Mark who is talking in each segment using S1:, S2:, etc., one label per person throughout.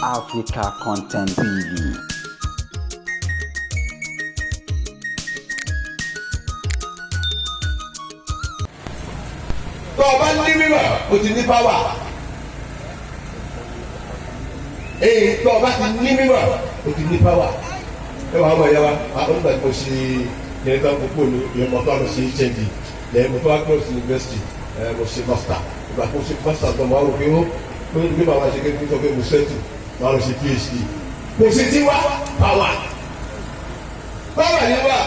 S1: Africa Content TV.
S2: tó o bá ní mímọ̀ o ti ní pàwà tó o bá ti ní mímọ̀ o ti ní pàwà ẹ wà á mọ̀ ẹ wá àwọn ìgbà tí mo ṣe yẹn tó ń kókó ní ìyẹn mọ̀ tó a lọ sí HND lẹ́yìn mo tó wá gbọ́ sí university mo ṣe master ìgbà tó ṣe master tó mo wá rò pé ó ní bàbá ṣe kékeré tó pé mo ṣètò mo wá lọ ṣe PhD kò sí ti wá pàwà ni wá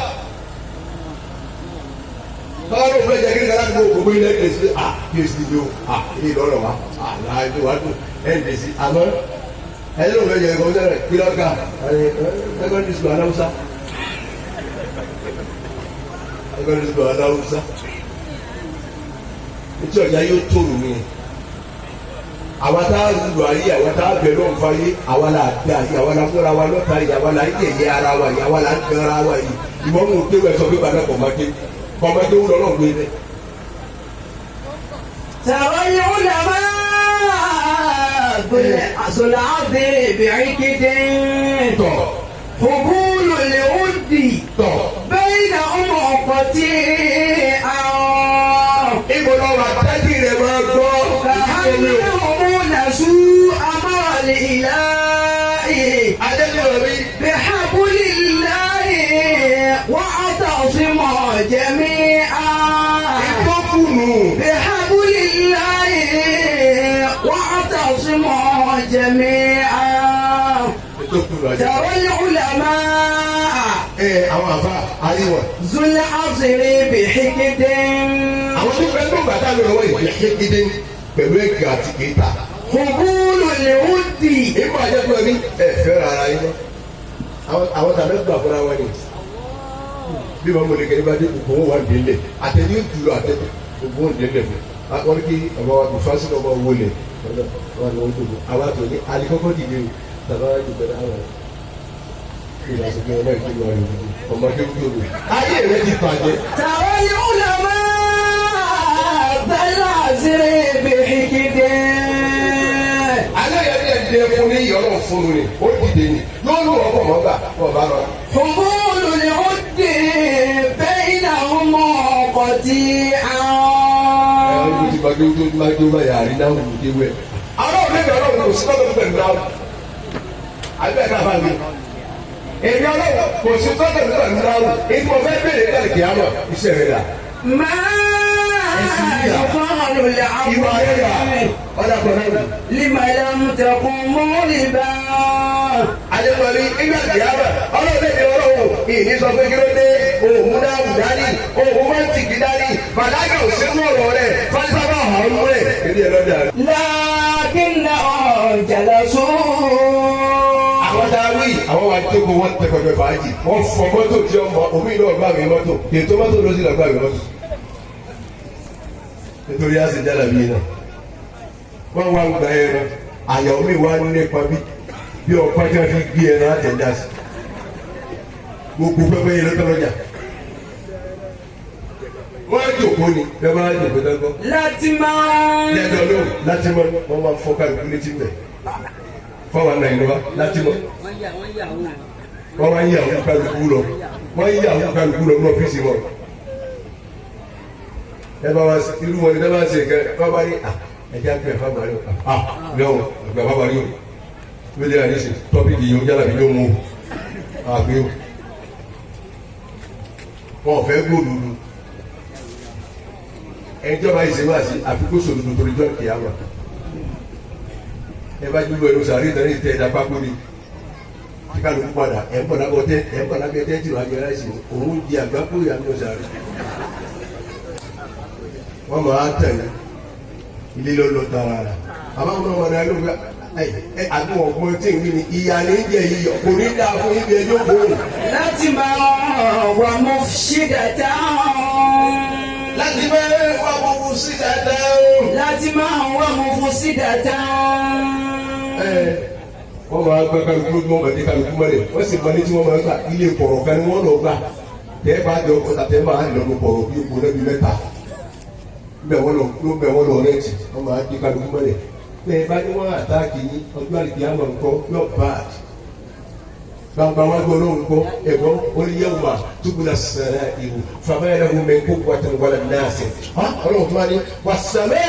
S2: tọ́lá ló fẹ́ jẹ́ kí ní kára gbogbo gbogbo ilé ẹ̀ sí PhD ni o ilé ìlọrọ̀ wa láàyè wà tó NDC àmọ́ ẹni ló fẹ́ jẹ́ ẹ̀kọ́ sẹ́rẹ̀ kí lọ́ọ̀ká secondary school aláwùsá secondary school aláwùsá etí ọ̀já yóò tóòrò ní àwa tá a lù ayé àwa tá a bẹ̀rù ọ̀nfà yé àwa là dé ayé àwa là fúnra wa lọ́ta yìí àwa là yẹ̀yẹ́ ara wa yìí àwa là dán ara wa yìí ìwọ́n mú un kéwàá sọ pé bàbá kọ̀ máa ké kọ̀mọ́dé wúlò náà gbé dé.
S3: Tàwọn ulama àzọlá àbẹ̀rẹ̀ bẹ̀rẹ̀ kéde. Hubulu al-uddi. Bayna uqati àwọn.
S2: Ibo lọ wà tẹ́tí rẹ̀ máa gbọ́.
S3: Kàhánì ọ̀hún nàṣú amáràlì ìlàyé.
S2: Adébíyọ̀ mi.
S3: Bihablillahi wa'tasimu jami'an. بحبل الله واعتصموا جميعا ترى العلماء
S2: àwọn àfa àríwọ̀.
S3: ذو العصر بحقد.
S2: àwọn tó fẹ́ tó gbàtà lórí ọwọ́ ìdí ṣékédé pẹ̀lú ẹ̀gà àti kéta.
S3: حبول الود.
S2: ìmọ̀ àjẹpọ̀ ní ẹ̀fẹ́ rárá yín lọ. àwọn tàbí gbà fúnra wọn ni bí wọn mọlẹ kẹrin bá dé gbogbo wọn wà nílé àtẹni ìdúró àtẹni gbogbo wọn nílé fún wọn kí ọmọ wa kò fásitì ọmọ wọlé wọn ni wọn gbogbo àwọn àti òní alikọkọ dìde tàbá wà dìbò náà wọn ìlàsìkò ọmọ ìdílé wọn yìí ọmọdé gbogbo ayé rẹ ti bàjẹ́.
S3: ترى العلماء ذو العصر بحقد.
S2: alẹ́ yẹn ní ẹ̀dẹ́ fún ní ìyọ̀rọ̀ fún mi ó dìde ni yóò lù ọkọ̀ mọ́gbà ọba lọ.
S3: حبول الود بينهم قطيعا.
S2: ẹ̀rọ ti gbàgbé tó máa jó báyà àríná wù ú déwẹ̀. àwọn ọ̀rẹ́ mi ọlọ́run kò sí lọ́dọ̀ pẹ̀lú náà àbẹ́ ẹ̀ka bá mi. èmi ọlọ́run kò sí lọ́dọ̀ pẹ̀lú náà èyí mo fẹ́ bèrè lẹ́yìn kìí àmọ́ iṣẹ́ rẹ̀ dà.
S3: ما يقال
S2: ìwà rẹ̀ dà
S3: العبد
S2: ọ̀dà pọ̀ náà.
S3: لما لم تكن مغلبا.
S2: àjẹpọ̀lì ìgbà kìí àmọ́ ọlọ́run lè ní ọlọ́run ìní sọ pé kí ló dé òun náà wù dání òun máa ń tìkì dání fàdákà ò sínú ọ̀rọ̀ rẹ̀ fásitì àwọn ọmọ rẹ̀. èdè ẹ̀ lọ́dà rẹ̀.
S3: لكنهم جلسوا.
S2: àwọn tá a wí àwọn wa tó kó wọn tẹ pẹpẹ fàájì wọn fọ mọ́tò tí ọmọ omi náà gbà mí mọ́tò ètò mọ́tò ló sì lọ gbà mí mọ́tò nítorí àti jálà bí iná wọn wá ń gba ẹran àyàwó mi wá nípa bí ọ̀pá tí wọn fi gbé ẹran àtẹjá sí gbogbo pẹpẹ yẹn lọ́tọ̀ lọ́jà wọn á jòkó ni bẹ́ẹ̀ bá jòkó dáńgọ.
S3: láti máa.
S2: lẹ́dọ̀ ló láti mọ wọn máa fọ kálukú létí bẹ̀ fọwọ́ náà ìlú wa láti mọ. wọ́n wá ń yà wọ́n kálukú lọ wọ́n ń yà wọ́n kálukú lọ ní ọ́fíìsì wọn. ẹ bá wa irú wọn ni ẹ bá ṣe kẹ ẹ bá rí ẹjẹ àgbẹ̀ fáwọn àríwá lẹ́wọ̀n ẹgbẹ́ fáwọn àríwá wílé àdéṣe tọ́pìkì yìí ó jálà bí ló mú àgbẹ̀ wọn ò fẹ́ gbòdòdó ẹjọba ìṣèwádìí àfikún sòdodo torí jọ kìáwá ẹ bá dúró ẹnu sàárè náà ní tẹ ẹ̀dá pákó ni kí kálukú padà ẹ̀ ń padà bọ̀ tẹ́ ẹ̀ ń padà bẹ̀ tẹ́ tìlú àjọ ẹ̀ráìsì òun di àgbákò ìyàmú sàárè wọ́n máa tẹ̀lé ilé lọ́lọ́ tara rà àmọ́ àwọn ọmọ náà ló gbà ẹ àdúgbò ọgbọ́n tí ń wí ni ìyá ní jẹ iyọ̀ kò ní dáa fún ibi ẹjọ́ gbòòrò.
S3: láti máa wà mọ́ ṣí dàda.
S2: láti máa wà mọ́ fún sí dàda.
S3: láti máa wà mọ́ fún sí dàda.
S2: wọ́n máa gbẹ kálukú lójú wọn bàtí kálukú mọ́lẹ̀ wọ́n sì mọ ní tí wọ́n máa gbà ilé kọ̀rọ̀ kan ni wọ́n lọ gbà tẹ́ bá jọ ọkọ̀ tàtẹ́ máa ń lọ́nu kọ̀rọ̀ bí epo lẹ́bi mẹ́ta bẹ́ẹ̀ wọ́n lọ rẹ́ẹ̀tì wọ́n máa di kálukú mọ́lẹ̀ bẹ́ẹ̀ bá ní wọ́n àtáàkì yín ọjọ́ àlìkí àmọ̀ nǹkan yóò bá a gbangba wọn gbọ́ lóhùn kọ́ ẹ̀gbọ́n oníyẹ̀wò ma tubula sara ihu fàbẹ́rẹ́ hu mẹ́kó wàtí wàlẹ̀ nàásì ọlọ́run tó wá ní wàsàmẹ́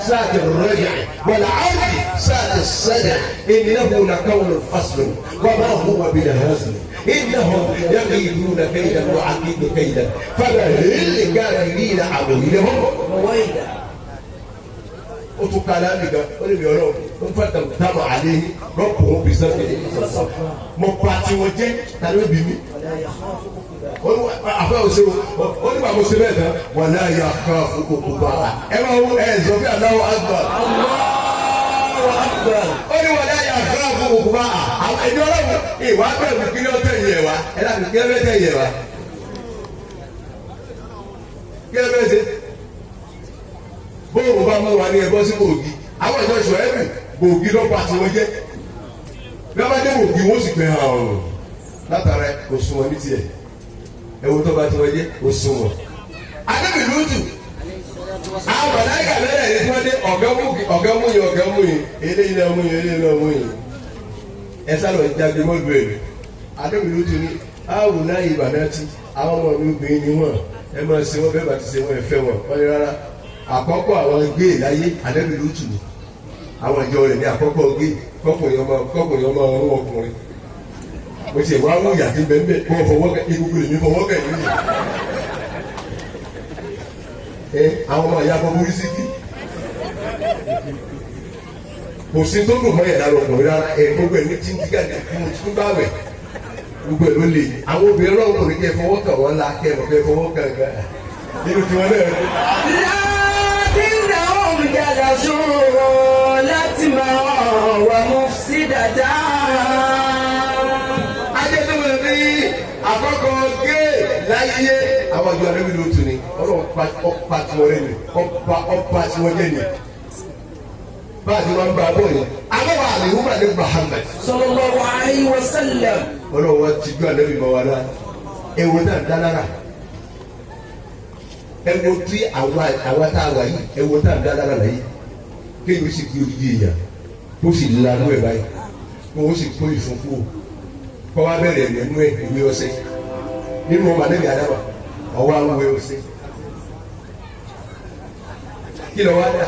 S2: sáàtì rẹ́jà wàlẹ̀ àwùjì sáàtì sẹ́dà ìnáwó na káwọn fásitì wàmà hùwà bí na hásì ìnáwó yàgì ìlú na kéyìdà wà àkíkò kéyìdà fàbẹ́ hìlì gàdì rí na àbò yìí lẹ́wọ̀n. O tún kala nìkan ó lè mi ọ̀rọ̀ o fẹ́ tàmù àlẹ́ yìí lọ́pọ̀ wọn bìí sẹ́fẹ̀ mọ pàtí wọn jẹ́ tàbí ó bì mí. àfẹ́ òṣèlú ó ní bàbá òṣèlú ẹ̀ tán wọn náà yà ká fúnkò kó bá a. ẹ máa wọ ẹ zọ bí aláwọ àgbà. ó ní wọn náà yà ká fúnkò kó bá a. ẹni ọlọ́run ìwà bẹ̀rù kí ni ó tẹ̀ yẹ wa ẹ dàbí kí ẹ bẹ tẹ̀ yẹ wa. kí ẹ bẹ ṣe bóòrò bá mú wa ní ẹbọ sí bòògì àwọn ìjọ ìṣọ ẹbí bòògì lọ́pọ̀ àti wọn jẹ́ bí wọ́n bá dé bòògì wọ́n sì pẹ́ hàn ọ̀rùn látara òṣùwọ̀n ní tiẹ̀ ẹ̀wọ̀n tó bá ti wọ́n jẹ́ òṣùwọ̀n. adébìlútù àwọn màláíkà lẹ́yìn ẹ̀rí tí wọ́n dé ọ̀gá mú yìí eléyìí náà mú yìí eléyìí náà mú yìí ẹ sálọ jáde mọ́lù èrè adébìlútù ní àwọn náà ìbàdàn ti àwọn ọmọ mi obìnrin ni wọn ẹ máa ṣe wọn bẹ́ẹ̀ bá ti ṣe wọn ẹ̀fẹ́ wọn wọ́n ní rárá àkọ́kọ́ àwọn gé láyé Ànábì-Lútù ni àwọn ìjọ rẹ̀ ní àkọ́kọ́ gé kọ́kùnrin ọmọ ọ̀rún ọkùnrin mo ṣe wá wọ́n yàtí bẹ́ẹ̀ kọ́ fọwọ́kẹ́ ibùkún lèmi fọwọ́kẹ́ nínú àwọn ọmọ ìyá bọ́bú rí sí kí kò sí tó dùn mọ́ ìyàrá ọkùnrin rárá gbogbo ẹ̀ ní tí ń dígà ní kí n bá wẹ̀ gbogbo ẹ̀ ló lè àwọn obìnrin náà kò ní kẹ́ fọwọ́kẹ́ wọn la kẹ́ fọwọ́kẹ́ gan nínú tiwọn náà.
S3: جلسوا لتما ومفسدة.
S2: ajẹ́tẹ̀wé ní àkọ́kọ́ gé láyé àwọn ìjọ Ànábì-Lútù ni ọlọ́run ọ̀pá tí wọ́n rẹ̀ ni ọ̀pá tí wọ́n jẹ́ ni bá a ti wọ́n bá a bọ̀ yẹn aláwọ̀ àlèhùnmá ní Muhammad
S3: sallallahu alayhi wa sallam
S2: ọlọ́run wọn ti gbọ́ Ànábì mọ́ wa náà ewu náà dálára ẹwọ tí àwa tá a wà yìí ẹwọ tá a dá lára la yìí kéèyàn sì kí odidi èèyàn kó sì lanú ẹ báyìí kó o sì kó ìfúnfún o kó wa bẹ̀rẹ̀ ẹ̀mú ẹ̀ ìwé ọ̀sẹ̀ nínú ọmọ anẹ́bí adama ọwọ́ àwọn ìwé ọ̀sẹ̀ kí lọ wá dà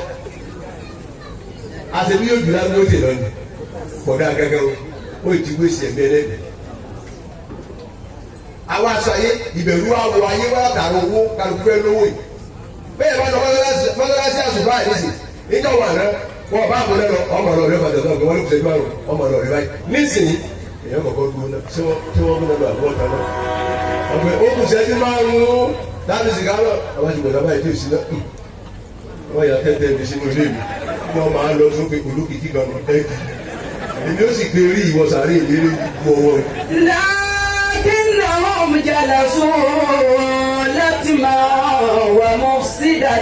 S2: àtẹ̀bí yóò jùlọ ní oṣù lọ́nà kọ̀dá gẹ́gẹ́ o ti wé sí ẹ̀mí ẹlẹ́dẹ̀ àwọn aṣọ ayé ìbẹ̀rù àwọ̀ ayé wọ́n dàrú owó kálukú ẹ̀ lówó yìí bẹ́ẹ̀ bá lọ mọ́tàlásí àṣùbá àdìsí níjọ́ wà náà wọ́n bá àbúrò lọ ọmọ lọ rẹ bàtà náà wọ́n lè fẹ́ gbàrú ọmọ lọ rẹ báyìí nísìnyí èèyàn kọ̀ọ̀kan dúró náà tí wọ́n mú lọ́dọ̀ àbúrò kan náà ọ̀pẹ ó kù sẹ́jú márùn-ún dábì sìgá náà àwọn àti gbọ̀dọ̀ báyìí tó ìsìn náà wọ́n yà tẹ́tẹ́ ibi sínú ilé mi wọ́n máa ń lọ sókè olókìkí kan ẹ̀kì èmi ó sì gbé orí ìwọ̀sàrí ìlérí ikú ọwọ́ rẹ̀.
S3: لكنهم جلسوا لتما ومفسدة.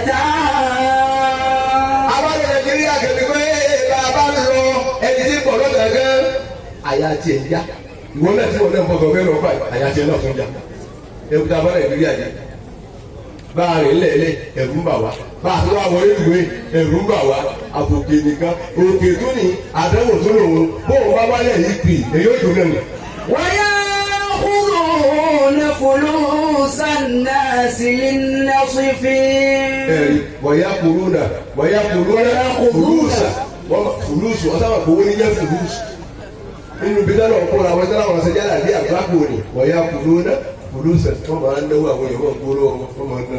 S2: àwọn Nàìjíríà kẹ́lẹ́ pé bàbá lọ ẹni tí bọ̀ lọ́dọ̀ gẹ́ àyà tiẹ̀ yá ìwọ náà tí wọ́n náà ń bọ̀ gọ́fẹ́ lọ́ọ́ báyìí àyà tiẹ̀ náà tún yá ewu tá a bá Nàìjíríà yá bá a rìn lẹ́lẹ́ ẹ̀rù ń bà wá bá a tó wá wọlé ìwé ẹ̀rù ń bà wá àfòkè nìkan òkè tó ní àdánwò tó lòun bóun bá wálẹ̀ yìí pì èyí ó dùn náà.
S3: ويأخذون فلوس الناس للنصف.
S2: ويأكلون fulusu ọ̀sán àpò owó ní jẹ́ fulusu nínú bí dáná ọ̀pọ̀ àwọn ẹ̀sán àwọn ọ̀sẹ̀ yálà bí àgbákò ni wọ́n yá fulusu wọ́n máa ń náwó àwọn èèyàn wọn kúrò wọn máa ń ná.